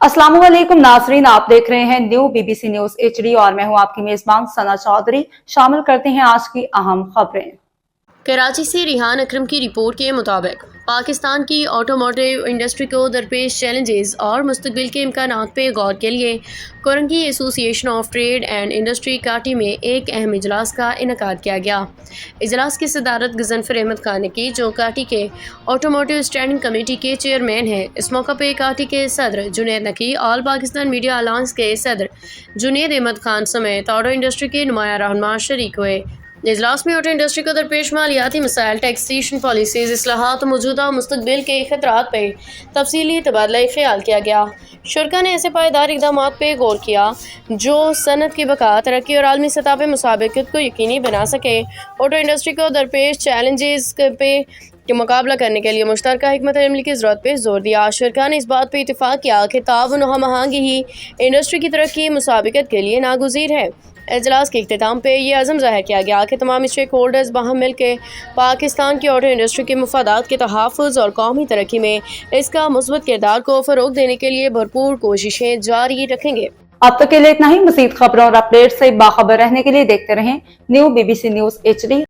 अस्सलाम वालेकुम नाजरीन, आप देख रहे हैं न्यू बीबीसी न्यूज HD और मैं हूं आपकी मेजबान सना चौधरी। शामिल करते हैं आज की अहम खबरें। कराची से रिहान अकरम की रिपोर्ट के मुताबिक पाकिस्तान की ऑटोमोटिव इंडस्ट्री को दरपेश चैलेंजेस और मुस्तकबिल के इम्कानात पे गौर के लिए Korangi association of trade and industry काटी में एक अहम इजलास का इनेकाद किया गया। इजलास की सदारत गजनफर अहमद खान ने की, जो काटी के ऑटोमोटिव स्टैंडिंग कमेटी के चेयरमैन हैं। इस मौका पर काटी के सदर जुनैद नकी, ऑल पाकिस्तान मीडिया अलायंस के सदर जुनैद अहमद खान समेत ऑटो इंडस्ट्री के नुमाया रहनुमा शरीक हुए। इजलास में ऑटो इंडस्ट्री को दरपेश मालियाती मसाइल, टैक्सेशन पॉलिसीज, इस्लाहात, मौजूदा और मुस्तकबिल के खतरात पर तफसीली तबादला ख्याल किया गया। शुरा ने ऐसे पायदार इक़दाम पे गौर किया जो सनत की बका, तरक्की और आलमी सतह पर मुसाबिकत को यकीनी बना सके। ऑटो इंडस्ट्री को दरपेश चैलेंजेस पे के मुकाबला करने के लिए मुश्तरका हिकमत अमली की ज़रूरत पर जोर दिया। शुरा ने इस बात पर इतफाक़ किया कि ताउन और हमआहंगी ही इंडस्ट्री की तरक्की मुसाबिकत के लिए नागुज़ीर है। इजलास के इख्तिताम पे ये अज़म ज़ाहिर किया गया कि तमाम स्टेक होल्डर्स बाहम मिल के पाकिस्तान की ऑटो इंडस्ट्री के मफादात के तहफ़्फ़ुज़ और कौमी तरक्की में इसका मुस्बत किरदार को फ़रोग़ देने के लिए भरपूर कोशिशें जारी रखेंगे। अब तक के लिए इतना ही। मज़ीद खबरों और अपडेट से बाखबर रहने के लिए देखते रहें न्यू बीबीसी न्यूज HD।